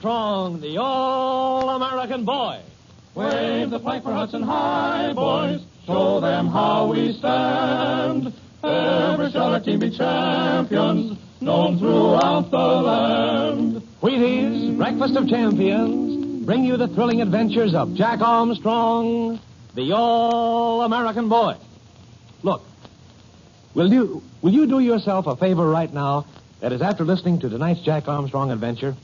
Armstrong, the all-American boy. Wave the flag for Hudson High, boys. Show them how we stand. Ever shall our team be champions, known throughout the land. Wheaties, Breakfast of Champions, bring you the thrilling adventures of Jack Armstrong, the all-American boy. Look, will you do yourself a favor right now? That is, after listening to tonight's Jack Armstrong adventure,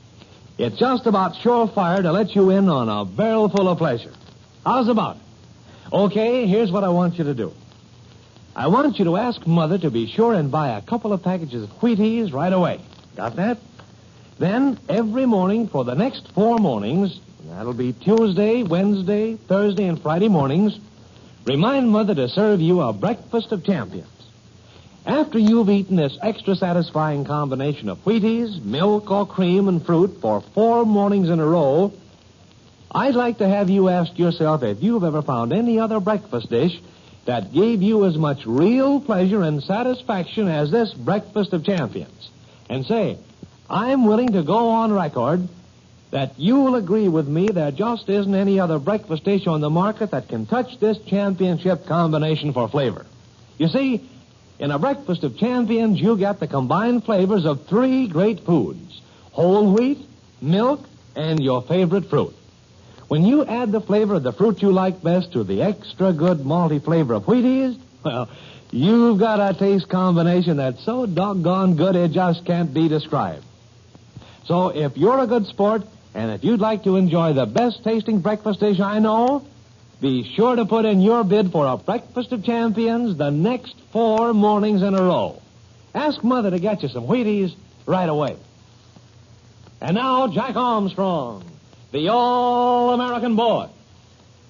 it's just about surefire to let you in on a barrel full of pleasure. How's about it? Okay, here's what I want you to do. I want you to ask Mother to be sure and buy a couple of packages of Wheaties right away. Got that? Then, every morning for the next 4 mornings, that'll be Tuesday, Wednesday, Thursday, and Friday mornings, remind Mother to serve you a breakfast of champions. After you've eaten this extra satisfying combination of Wheaties, milk or cream, and fruit for 4 mornings in a row, I'd like to have you ask yourself if you've ever found any other breakfast dish that gave you as much real pleasure and satisfaction as this breakfast of champions. And say, I'm willing to go on record that you'll agree with me there just isn't any other breakfast dish on the market that can touch this championship combination for flavor. You see, in a breakfast of champions, you get the combined flavors of 3 great foods: whole wheat, milk, and your favorite fruit. When you add the flavor of the fruit you like best to the extra good malty flavor of Wheaties, well, you've got a taste combination that's so doggone good it just can't be described. So if you're a good sport, and if you'd like to enjoy the best tasting breakfast dish I know, be sure to put in your bid for a breakfast of champions the next 4 mornings in a row. Ask Mother to get you some Wheaties right away. And now, Jack Armstrong, the all-American boy.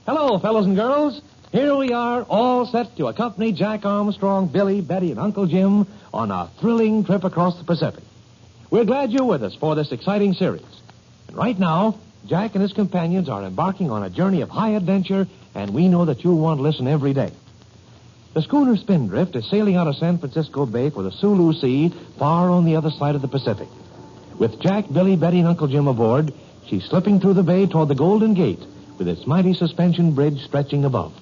Hello, fellows and girls. Here we are, all set to accompany Jack Armstrong, Billy, Betty, and Uncle Jim on a thrilling trip across the Pacific. We're glad you're with us for this exciting series. And right now, Jack and his companions are embarking on a journey of high adventure, and we know that you'll want to listen every day. The schooner Spindrift is sailing out of San Francisco Bay for the Sulu Sea, far on the other side of the Pacific. With Jack, Billy, Betty, and Uncle Jim aboard, she's slipping through the bay toward the Golden Gate, with its mighty suspension bridge stretching above.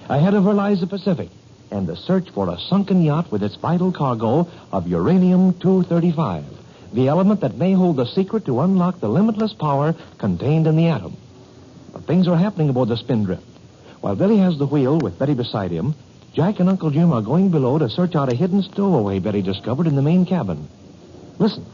Ahead of her lies the Pacific, and the search for a sunken yacht with its vital cargo of uranium-235, the element that may hold the secret to unlock the limitless power contained in the atom. But things are happening aboard the Spindrift. While Billy has the wheel with Betty beside him, Jack and Uncle Jim are going below to search out a hidden stowaway Betty discovered in the main cabin. Listen.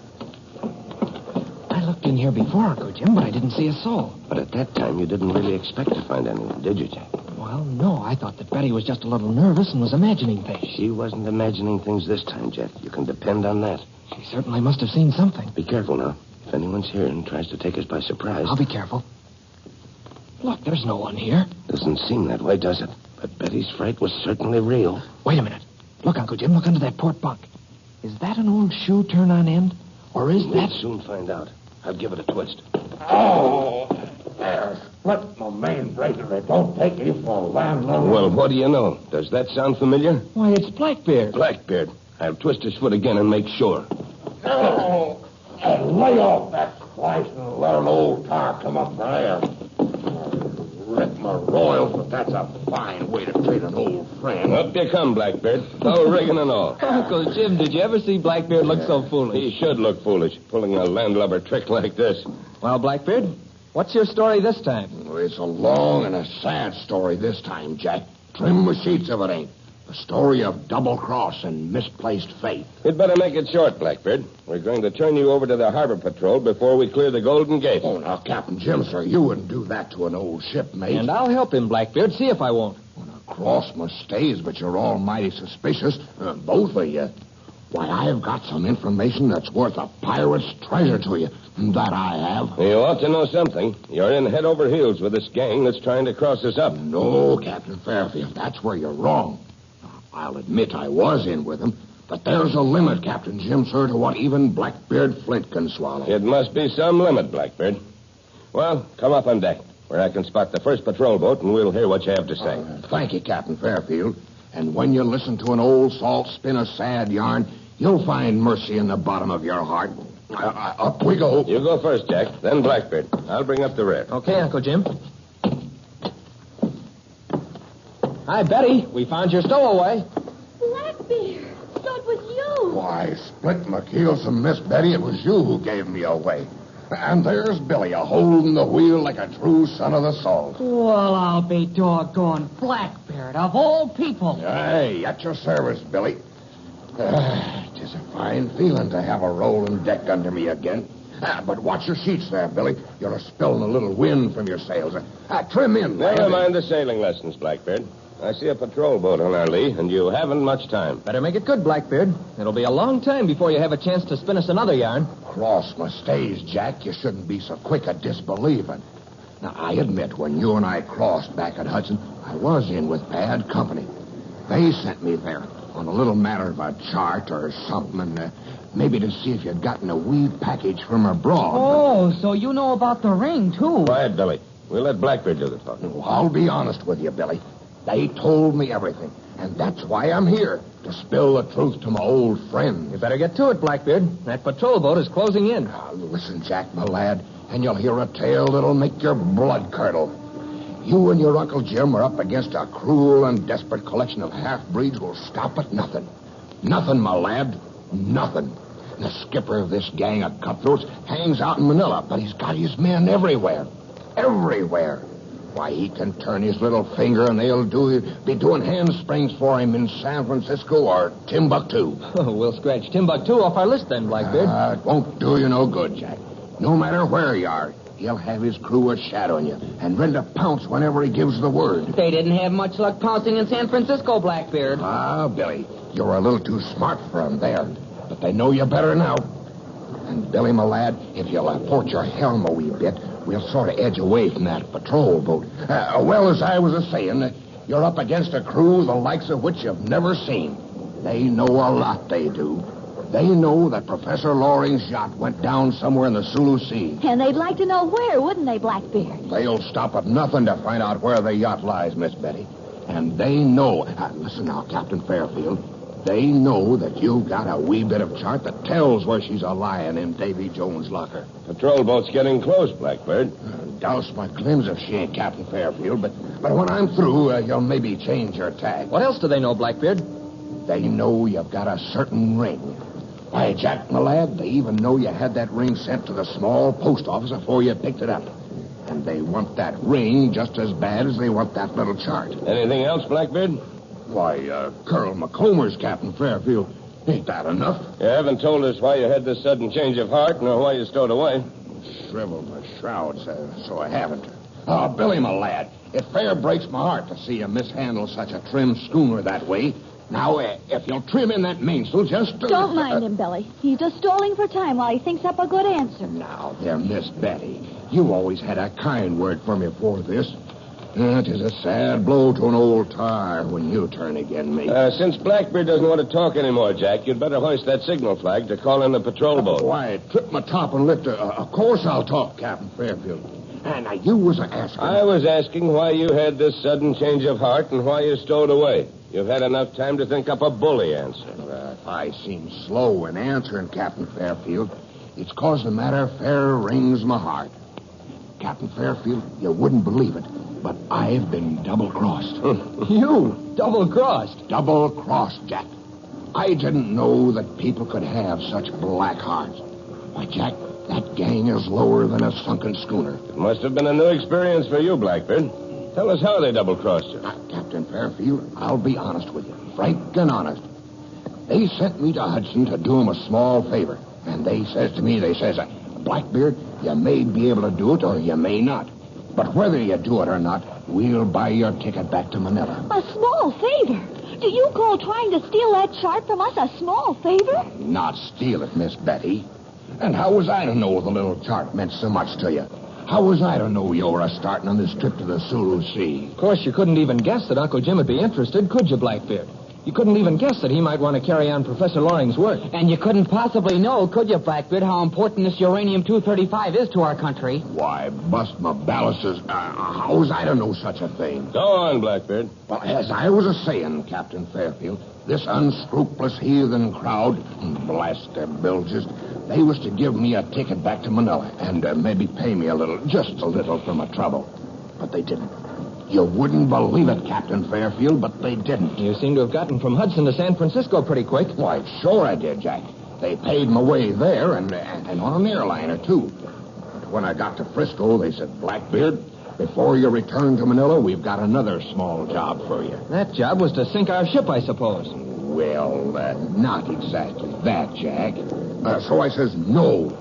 I looked in here before, Uncle Jim, but I didn't see a soul. But at that time, you didn't really expect to find anyone, did you, Jack? Well, no. I thought that Betty was just a little nervous and was imagining things. She wasn't imagining things this time, Jack. You can depend on that. She certainly must have seen something. Be careful now. If anyone's here and tries to take us by surprise... I'll be careful. Look, there's no one here. Doesn't seem that way, does it? But Betty's fright was certainly real. Wait a minute. Look, Uncle Jim, look under that port bunk. Is that an old shoe turned on end? Or is that... We'll soon find out. I'll give it a twist. Oh, there. Split my main breaker. It don't take you for a landlord. Well, what do you know? Does that sound familiar? Why, it's Blackbeard. Blackbeard. I'll twist his foot again and make sure. Oh, lay off that splice and let an old tar come up there. Rip my royals, but that's a fine way to treat an old friend. Up you come, Blackbeard. Bow rigging and all. Uncle Jim, did you ever see Blackbeard look so foolish? He should look foolish, pulling a landlubber trick like this. Well, Blackbeard, what's your story this time? It's a long and a sad story this time, Jack. Trim the sheets if it ain't. A story of double-cross and misplaced faith. You'd better make it short, Blackbeard. We're going to turn you over to the harbor patrol before we clear the Golden Gate. Oh, now, Captain Jim, sir, you wouldn't do that to an old shipmate. And I'll help him, Blackbeard. See if I won't. Well, now, cross my stays, but you're almighty suspicious. Both of you. Why, I've got some information that's worth a pirate's treasure to you. That I have. You ought to know something. You're in head over heels with this gang that's trying to cross us up. No, Captain Fairfield, that's where you're wrong. I'll admit I was in with them, but there's a limit, Captain Jim, sir, to what even Blackbeard Flint can swallow. It must be some limit, Blackbeard. Well, come up on deck, where I can spot the first patrol boat, and we'll hear what you have to say. Thank you, Captain Fairfield. And when you listen to an old salt spin a sad yarn, you'll find mercy in the bottom of your heart. Up we go. You go first, Jack. Then Blackbeard. I'll bring up the rear. Okay, Uncle Jim. Hi, Betty. We found your stowaway. Blackbeard. So it was you. Why, split my keels and Miss Betty, it was you who gave me away. And there's Billy, a-holding the wheel like a true son of the salt. Well, I'll be doggone. Blackbeard, of all people. Hey, at your service, Billy. Tis a fine feeling to have a rolling deck under me again. But watch your sheets there, Billy. You're spilling a little wind from your sails. Trim in. Never mind the sailing lessons, Blackbeard. I see a patrol boat on our lee, and you haven't much time. Better make it good, Blackbeard. It'll be a long time before you have a chance to spin us another yarn. Cross my stays, Jack. You shouldn't be so quick at disbelieving. Now, I admit, when you and I crossed back at Hudson, I was in with bad company. They sent me there on a little matter of a chart or something, and maybe to see if you'd gotten a wee package from abroad. Oh, so you know about the ring, too. Quiet, Billy. We'll let Blackbeard do the talking. But I'll be honest with you, Billy. They told me everything, and that's why I'm here, to spill the truth to my old friends. You better get to it, Blackbeard. That patrol boat is closing in. Now, listen, Jack, my lad, and you'll hear a tale that'll make your blood curdle. You and your Uncle Jim are up against a cruel and desperate collection of half-breeds who'll stop at nothing. Nothing, my lad. Nothing. The skipper of this gang of cutthroats hangs out in Manila, but he's got his men everywhere. Everywhere. Why, he can turn his little finger and they'll be doing handsprings for him in San Francisco or Timbuktu. We'll scratch Timbuktu off our list then, Blackbeard. It won't do you no good, Jack. No matter where you are, he'll have his crew a-shadowing you and ready to pounce whenever he gives the word. They didn't have much luck pouncing in San Francisco, Blackbeard. Billy, you're a little too smart for them there, but they know you better now. And, Billy, my lad, if you'll port your helm a wee bit, we'll sort of edge away from that patrol boat. Well, as I was a-saying, you're up against a crew the likes of which you've never seen. They know a lot, they do. They know that Professor Loring's yacht went down somewhere in the Sulu Sea. And they'd like to know where, wouldn't they, Blackbeard? They'll stop at nothing to find out where the yacht lies, Miss Betty. And they know... listen now, Captain Fairfield. They know that you've got a wee bit of chart that tells where she's a-lying in Davy Jones' locker. Patrol boat's getting close, Blackbeard. Douse my claims if she ain't Captain Fairfield, but when I'm through, you'll maybe change your tag. What else do they know, Blackbeard? They know you've got a certain ring. Why, Jack, my lad, they even know you had that ring sent to the small post office before you picked it up. And they want that ring just as bad as they want that little chart. Anything else, Blackbeard? Why, Colonel McComer's Captain Fairfield. Ain't that enough? You haven't told us why you had this sudden change of heart, nor why you stowed away. Shriveled my shrouds, so I haven't. Billy, my lad, it fair breaks my heart to see you mishandle such a trim schooner that way. Now, if you'll trim in that mainsail, just... Don't mind him, Billy. He's just stalling for time while he thinks up a good answer. Now, there, Miss Betty. You always had a kind word for me before this. It is a sad blow to an old tar when you turn again, mate. Since Blackbeard doesn't want to talk anymore, Jack, you'd better hoist that signal flag to call in the patrol boat. Why, trip my top and lift of course I'll talk, Captain Fairfield. And now, you was asking... I was asking why you had this sudden change of heart and why you stowed away. You've had enough time to think up a bully answer. If I seem slow in answering, Captain Fairfield, it's 'cause the matter fair wrings my heart. Captain Fairfield, you wouldn't believe it, but I've been double-crossed. You? Double-crossed? Double-crossed, Jack. I didn't know that people could have such black hearts. Why, Jack, that gang is lower than a sunken schooner. It must have been a new experience for you, Blackbeard. Tell us how they double-crossed you. Captain Fairfield, I'll be honest with you. Frank and honest. They sent me to Hudson to do them a small favor. And they says to me, Blackbeard, you may be able to do it or you may not. But whether you do it or not, we'll buy your ticket back to Manila. A small favor? Do you call trying to steal that chart from us a small favor? Not steal it, Miss Betty. And how was I to know the little chart meant so much to you? How was I to know you were a-starting on this trip to the Sulu Sea? Of course, you couldn't even guess that Uncle Jim would be interested, could you, Blackbeard? You couldn't even guess that he might want to carry on Professor Loring's work. And you couldn't possibly know, could you, Blackbeard, how important this uranium-235 is to our country? Why, bust my balances. How was I to know such a thing? Go on, Blackbeard. Well, as I was a-saying, Captain Fairfield, this unscrupulous heathen crowd, blast their bilges, they was to give me a ticket back to Manila and maybe pay me a little, just a little for my trouble. But they didn't. You wouldn't believe it, Captain Fairfield, but they didn't. You seem to have gotten from Hudson to San Francisco pretty quick. Why, sure I did, Jack. They paid my way there and on an airliner, too. But when I got to Frisco, they said, Blackbeard, before you return to Manila, we've got another small job for you. That job was to sink our ship, I suppose. Well, not exactly that, Jack. So I says, no.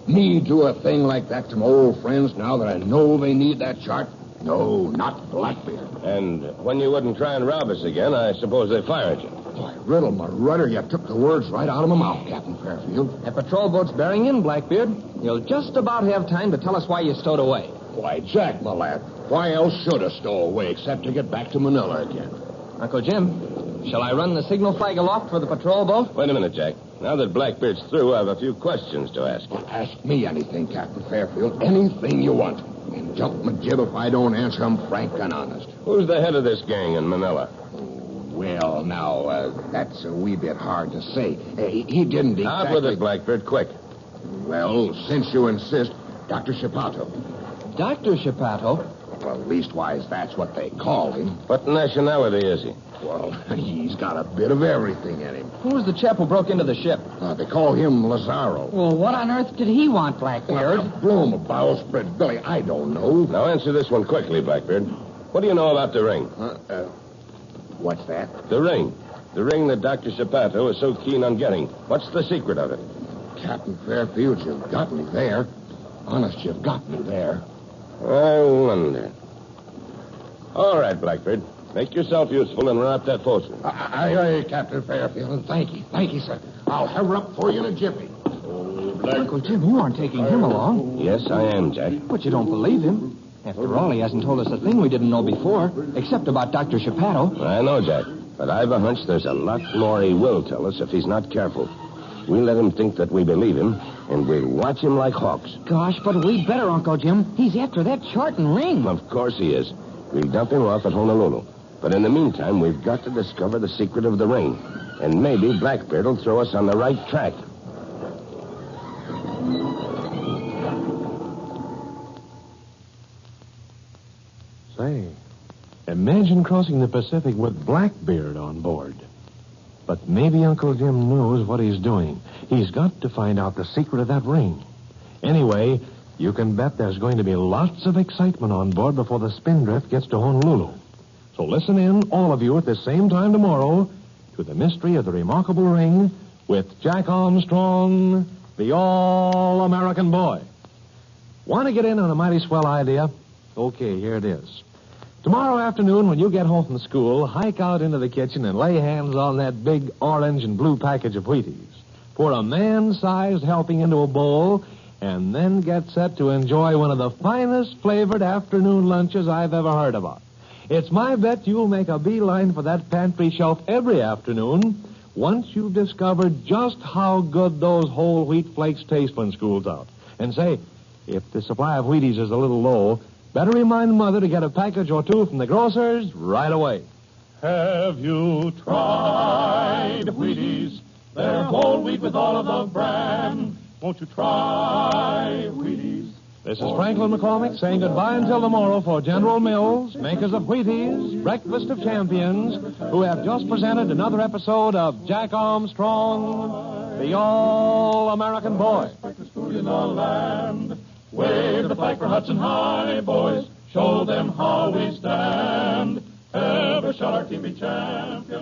Me do a thing like that to my old friends now that I know they need that chart? No, not Blackbeard. And when you wouldn't try and rob us again, I suppose they fired you. Why, Riddle, my rudder, you took the words right out of my mouth, Captain Fairfield. That patrol boat's bearing in, Blackbeard. You'll just about have time to tell us why you stowed away. Why, Jack, my lad, why else should I stow away except to get back to Manila again? Uncle Jim, shall I run the signal flag aloft for the patrol boat? Wait a minute, Jack. Now that Blackbeard's through, I have a few questions to ask you. Well, ask me anything, Captain Fairfield. Anything you want. And jump my jib if I don't answer them frank and honest. Who's the head of this gang in Manila? Well, now, that's a wee bit hard to say. He didn't exactly... Out with it, Blackbeard, quick. Well, since you insist, Dr. Shapato. Dr. Shapato? Well, leastwise, that's what they call him. What nationality is he? Well, he's got a bit of everything in him. Who was the chap who broke into the ship? They call him Lazaro. Well, what on earth did he want, Blackbeard? Blow him a bowsprit, Billy. I don't know. Now answer this one quickly, Blackbeard. What do you know about the ring? What's that? The ring. The ring that Dr. Shapato is so keen on getting. What's the secret of it? Captain Fairfield, you've got me there. Honest, you've got me there. I wonder. All right, Blackbeard. Make yourself useful and run up that forecastle. Aye, Captain Fairfield. Thank you, sir. I'll have her up for you in a jiffy. Uncle Jim, you aren't taking him along. Yes, I am, Jack. But you don't believe him. After all, he hasn't told us a thing we didn't know before, except about Dr. Shapato. I know, Jack. But I've a hunch there's a lot more he will tell us if he's not careful. We'll let him think that we believe him, and we'll watch him like hawks. Gosh, but we'd better, Uncle Jim. He's after that chart and ring. Of course he is. We'll dump him off at Honolulu. But in the meantime, we've got to discover the secret of the ring. And maybe Blackbeard will throw us on the right track. Say, imagine crossing the Pacific with Blackbeard on board. But maybe Uncle Jim knows what he's doing. He's got to find out the secret of that ring. Anyway, you can bet there's going to be lots of excitement on board before the Spindrift gets to Honolulu. So listen in, all of you, at the same time tomorrow, to the mystery of the remarkable ring with Jack Armstrong, the All-American Boy. Want to get in on a mighty swell idea? Okay, here it is. Tomorrow afternoon, when you get home from school, hike out into the kitchen and lay hands on that big orange and blue package of Wheaties. Pour a man-sized helping into a bowl, and then get set to enjoy one of the finest flavored afternoon lunches I've ever heard about. It's my bet you'll make a beeline for that pantry shelf every afternoon once you've discovered just how good those whole wheat flakes taste when school's out. And say, if the supply of Wheaties is a little low, better remind Mother to get a package or two from the grocers right away. Have you tried Wheaties? They're whole wheat with all of the bran. Won't you try Wheaties? This is Franklin McCormick saying goodbye until tomorrow for General Mills, makers of Wheaties, Breakfast of Champions, who have just presented another episode of Jack Armstrong, the All-American Boy. Breakfast food in the land. Wave the flag for Hudson High, boys. Show them how we stand. Ever shall our team be champions.